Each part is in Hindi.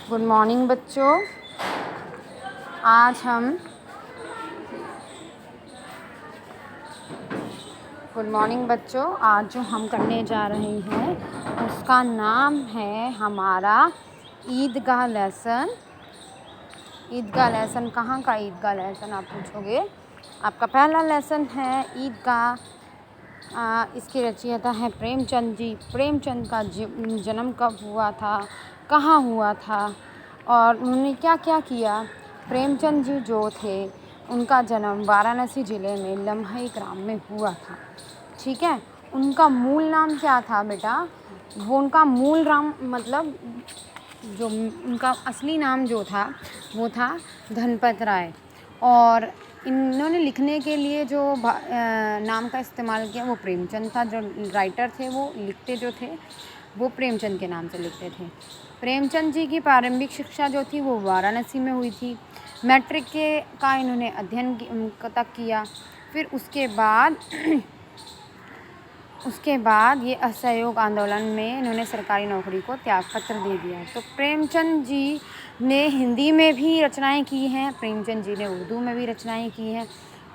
गुड मॉर्निंग बच्चों। आज हम गुड मॉर्निंग बच्चों। आज जो हम करने जा रहे हैं उसका नाम है हमारा ईदगाह लेसन। ईदगाह लेसन कहाँ का ईदगाह लेसन आप पूछोगे। आपका पहला लेसन है ईदगाह। इसकी रचयिता है प्रेमचंद जी। प्रेमचंद का जन्म कब हुआ था, कहाँ हुआ था और उन्होंने क्या क्या किया। प्रेमचंद जी जो थे उनका जन्म वाराणसी ज़िले में लम्हई ग्राम में हुआ था। ठीक है। उनका मूल नाम क्या था बेटा, वो उनका मूल नाम मतलब जो उनका असली नाम जो था वो था धनपत राय। और इन्होंने लिखने के लिए जो नाम का इस्तेमाल किया वो प्रेमचंद था। जो राइटर थे वो लिखते जो थे वो प्रेमचंद के नाम से लिखते थे। प्रेमचंद जी की प्रारंभिक शिक्षा जो थी वो वाराणसी में हुई थी। मैट्रिक का इन्होंने अध्ययन तक किया। फिर उसके बाद ये असहयोग आंदोलन में इन्होंने सरकारी नौकरी को त्यागपत्र दे दिया। तो प्रेमचंद जी ने हिंदी में भी रचनाएं की हैं, प्रेमचंद जी ने उर्दू में भी रचनाएं की हैं।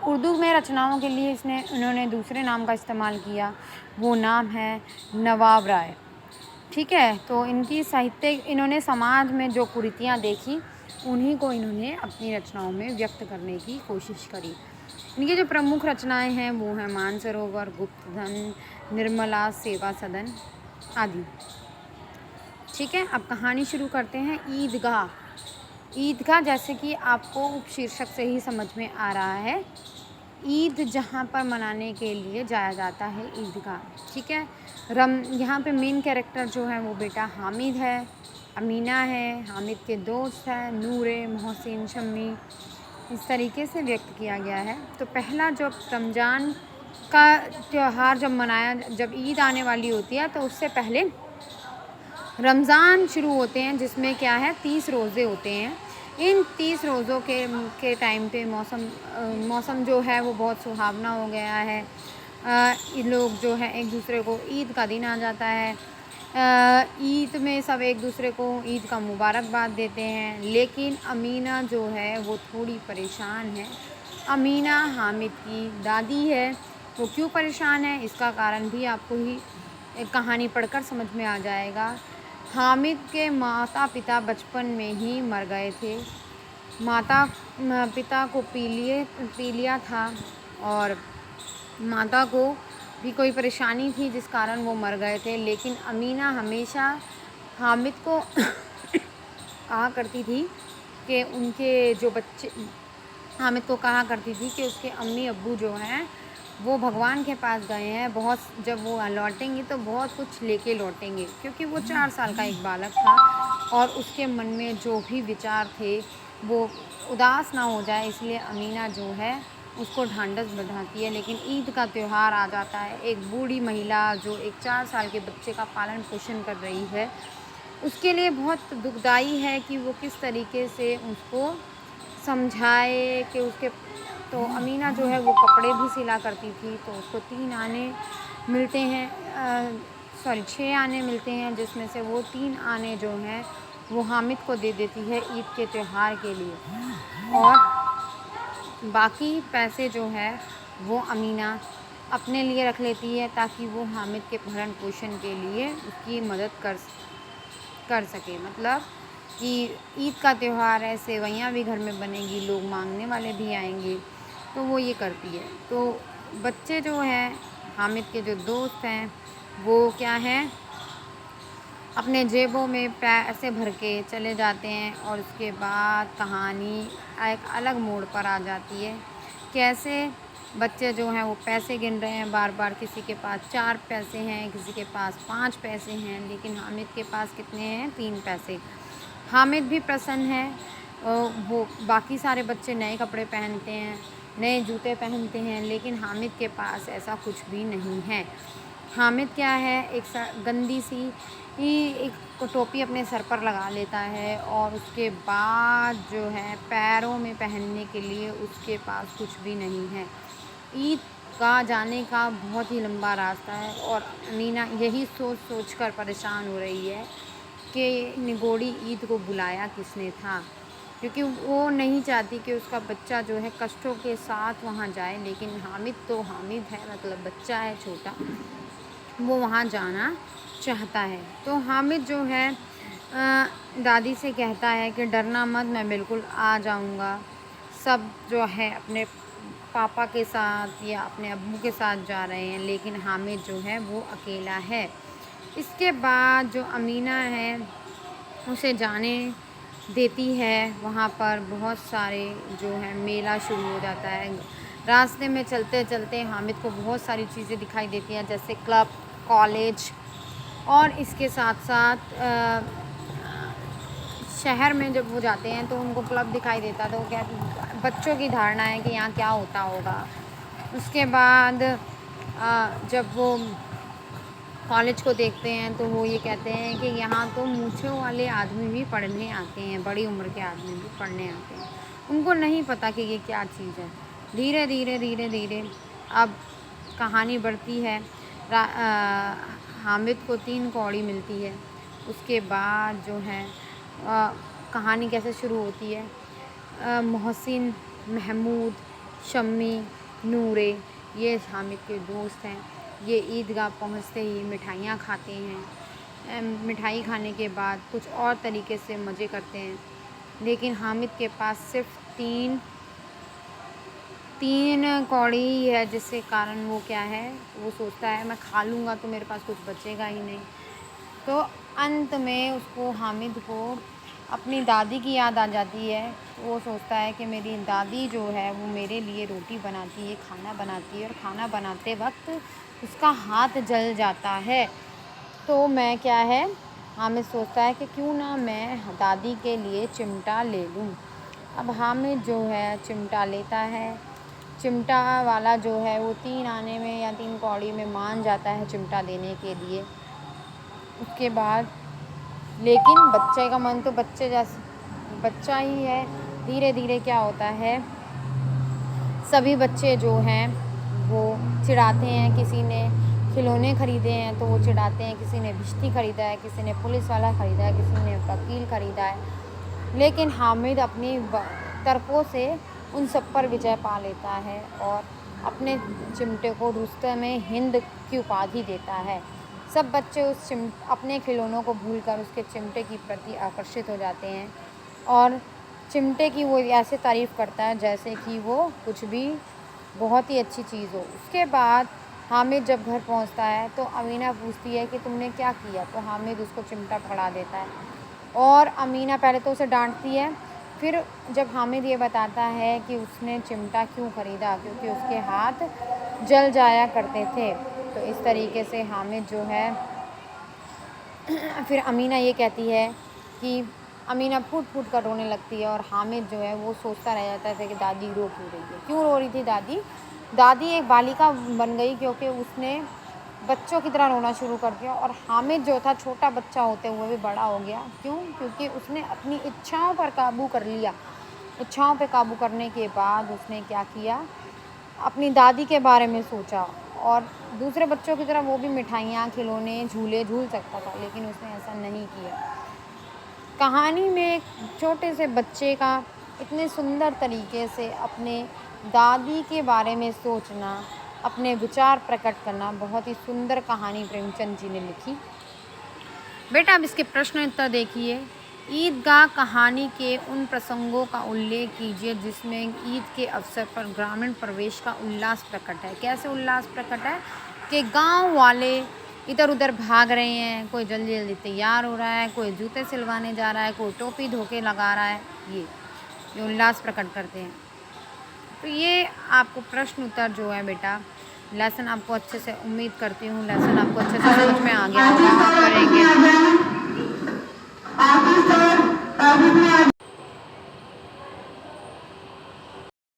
उर्दू में रचनाओं के लिए इन्होंने दूसरे नाम का इस्तेमाल किया, वो नाम है नवाब राय। ठीक है। तो इनकी साहित्य इन्होंने समाज में जो कुरीतियाँ देखी उन्हीं को इन्होंने अपनी रचनाओं में व्यक्त करने की कोशिश करी। इनकी जो प्रमुख रचनाएं हैं वो हैं मानसरोवर, गुप्तधन, निर्मला, सेवा सदन आदि। ठीक है। अब कहानी शुरू करते हैं। ईदगाह। ईदगाह जैसे कि आपको उपशीर्षक से ही समझ में आ रहा है, ईद जहाँ पर मनाने के लिए जाया जाता है, ईदगाह। ठीक है। यहाँ पे मेन कैरेक्टर जो है वो बेटा हामिद है, अमीना है, हामिद के दोस्त हैं नूरे, मोहसिन, शम्मी। इस तरीके से व्यक्त किया गया है। तो पहला जब रमज़ान का त्यौहार जब ईद आने वाली होती है तो उससे पहले रमज़ान शुरू होते हैं, जिसमें क्या है 30 रोज़े होते हैं। इन 30 रोज़ों के टाइम पे मौसम जो है वो बहुत सुहावना हो गया है। लोग जो है एक दूसरे को, ईद का दिन आ जाता है, ईद में सब एक दूसरे को ईद का मुबारकबाद देते हैं। लेकिन अमीना जो है वो थोड़ी परेशान है। अमीना हामिद की दादी है। वो क्यों परेशान है इसका कारण भी आपको ही एक कहानी पढ़कर समझ में आ जाएगा। हामिद के माता पिता बचपन में ही मर गए थे। माता पिता को पी लिया था और माता को भी कोई परेशानी थी जिस कारण वो मर गए थे। लेकिन अमीना हमेशा हामिद को कहा करती थी कि हामिद को कहा करती थी कि उसके अम्मी अब्बू जो हैं वो भगवान के पास गए हैं, जब वो लौटेंगे तो बहुत कुछ लेके लौटेंगे। क्योंकि वो 4 साल का एक बालक था और उसके मन में जो भी विचार थे वो उदास ना हो जाए, इसलिए अमीना जो है उसको ढांढस बंधाती है। लेकिन ईद का त्यौहार आ जाता है, एक बूढ़ी महिला जो एक 4 साल के बच्चे का पालन पोषण कर रही है, उसके लिए बहुत दुखदाई है कि वो किस तरीके से उसको समझाए कि तो अमीना जो है वो कपड़े भी सिला करती थी। तो उसको 3 आने मिलते हैं, 6 आने मिलते हैं, जिसमें से वो 3 आने जो हैं वो हामिद को दे देती है ईद के त्यौहार के लिए। और बाकी पैसे जो है वो अमीना अपने लिए रख लेती है ताकि वो हामिद के भरण पोषण के लिए उसकी मदद कर सके। मतलब कि ईद का त्यौहार है, सेवइयाँ भी घर में बनेगी, लोग मांगने वाले भी आएंगे, तो वो ये करती है। तो बच्चे जो हैं हामिद के जो दोस्त हैं वो क्या हैं, अपने जेबों में पैसे भर के चले जाते हैं। और उसके बाद कहानी एक अलग मोड़ पर आ जाती है। कैसे बच्चे जो हैं वो पैसे गिन रहे हैं बार बार, किसी के पास 4 पैसे हैं, किसी के पास 5 पैसे हैं, लेकिन हामिद के पास कितने हैं, 3 पैसे। हामिद भी प्रसन्न है। वो बाकी सारे बच्चे नए कपड़े पहनते हैं, नए जूते पहनते हैं, लेकिन हामिद के पास ऐसा कुछ भी नहीं है। हामिद क्या है, एक गंदी सी एक टोपी अपने सर पर लगा लेता है और उसके बाद जो है पैरों में पहनने के लिए उसके पास कुछ भी नहीं है। ईद का जाने का बहुत ही लंबा रास्ता है और अमीना यही सोच कर परेशान हो रही है कि निगोड़ी ईद को बुलाया किसने था, क्योंकि वो नहीं चाहती कि उसका बच्चा जो है कष्टों के साथ वहाँ जाए। लेकिन हामिद तो हामिद है, मतलब बच्चा है छोटा, वो वहाँ जाना चाहता है। तो हामिद जो है दादी से कहता है कि डरना मत, मैं बिल्कुल आ जाऊँगा। सब जो है अपने पापा के साथ या अपने अब्बू के साथ जा रहे हैं, लेकिन हामिद जो है वो अकेला है। इसके बाद जो अमीना है उसे जाने देती है। वहाँ पर बहुत सारे जो है मेला शुरू हो जाता है। रास्ते में चलते चलते हामिद को बहुत सारी चीज़ें दिखाई देती हैं, जैसे क्लब, कॉलेज, और इसके साथ साथ शहर में जब वो जाते हैं तो उनको क्लब दिखाई देता है। तो वो क्या, बच्चों की धारणा है कि यहाँ क्या होता होगा। उसके बाद जब वो कॉलेज को देखते हैं तो वो ये कहते हैं कि यहाँ तो मूंछों वाले आदमी भी पढ़ने आते हैं, बड़ी उम्र के आदमी भी पढ़ने आते हैं। उनको नहीं पता कि ये क्या चीज़ है। धीरे धीरे धीरे धीरे अब कहानी बढ़ती है। हामिद को 3 कौड़ी मिलती है। उसके बाद जो है कहानी कैसे शुरू होती है। मोहसिन, महमूद, शम्मी, नूरे, ये हामिद के दोस्त हैं। ये ईदगाह पहुंचते ही मिठाइयाँ खाते हैं। मिठाई खाने के बाद कुछ और तरीके से मज़े करते हैं। लेकिन हामिद के पास सिर्फ तीन कौड़ी है, जिसके कारण वो क्या है, वो सोचता है मैं खा लूँगा तो मेरे पास कुछ बचेगा ही नहीं। तो अंत में उसको, हामिद को, अपनी दादी की याद आ जाती है। वो सोचता है कि मेरी दादी जो है वो मेरे लिए रोटी बनाती है, खाना बनाती है, और खाना बनाते वक्त उसका हाथ जल जाता है। तो मैं क्या है, हामिद सोचता है कि क्यों ना मैं दादी के लिए चिमटा ले लूँ। अब हामिद जो है चिमटा लेता है। चिमटा वाला जो है वो 3 आने में या 3 कौड़ी में मान जाता है चिमटा देने के लिए। उसके बाद लेकिन बच्चे का मन तो बच्चा ही है। धीरे धीरे क्या होता है, सभी बच्चे जो हैं वो चिढ़ाते हैं। किसी ने खिलौने ख़रीदे हैं तो वो चिढ़ाते हैं, किसी ने बिजली ख़रीदा है, किसी ने पुलिस वाला ख़रीदा है, किसी ने वकील ख़रीदा है। लेकिन हामिद अपनी तर्कों से उन सब पर विजय पा लेता है और अपने चिमटे को रुस्तम-ए-हिंद की उपाधि देता है। सब बच्चे अपने खिलौनों को भूलकर उसके चिमटे की प्रति आकर्षित हो जाते हैं और चिमटे की वो ऐसे तारीफ़ करता है जैसे कि वो कुछ भी बहुत ही अच्छी चीज़ हो। उसके बाद हामिद जब घर पहुंचता है तो अमीना पूछती है कि तुमने क्या किया, तो हामिद उसको चिमटा पकड़ा देता है। और अमीना पहले तो उसे डांटती है, फिर जब हामिद ये बताता है कि उसने चिमटा क्यों ख़रीदा, क्योंकि उसके हाथ जल जाया करते थे। तो इस तरीके से हामिद जो है फिर अमीना ये कहती है कि अमीना फूट फूट कर रोने लगती है और हामिद जो है वो सोचता रह जाता है कि दादी रो क्यों रही है, क्यों रो रही थी दादी। दादी एक बालिका बन गई क्योंकि उसने बच्चों की तरह रोना शुरू कर दिया, और हामिद जो था छोटा बच्चा होते हुए भी बड़ा हो गया। क्यों? क्योंकि उसने अपनी इच्छाओं पर काबू कर लिया। इच्छाओं पर काबू करने के बाद उसने क्या किया, अपनी दादी के बारे में सोचा, और दूसरे बच्चों की तरह वो भी मिठाइयाँ, खिलौने, झूले झूल सकता था, लेकिन उसने ऐसा नहीं किया। कहानी में एक छोटे से बच्चे का इतने सुंदर तरीके से अपने दादी के बारे में सोचना, अपने विचार प्रकट करना, बहुत ही सुंदर कहानी प्रेमचंद जी ने लिखी। बेटा अब इसके प्रश्न उत्तर देखिए। ईदगाह कहानी के उन प्रसंगों का उल्लेख कीजिए जिसमें ईद के अवसर पर ग्रामीण प्रवेश का उल्लास प्रकट है। कैसे उल्लास प्रकट है कि गांव वाले इधर उधर भाग रहे हैं, कोई जल्दी जल्दी तैयार हो रहा है, कोई जूते सिलवाने जा रहा है, कोई टोपी धोके लगा रहा है। ये उल्लास प्रकट करते हैं। तो ये आपको प्रश्न उत्तर जो है बेटा, लेसन आपको अच्छे से, उम्मीद करती हूँ लेसन आपको अच्छे से समझ में आ गया होगा। आप करेंगे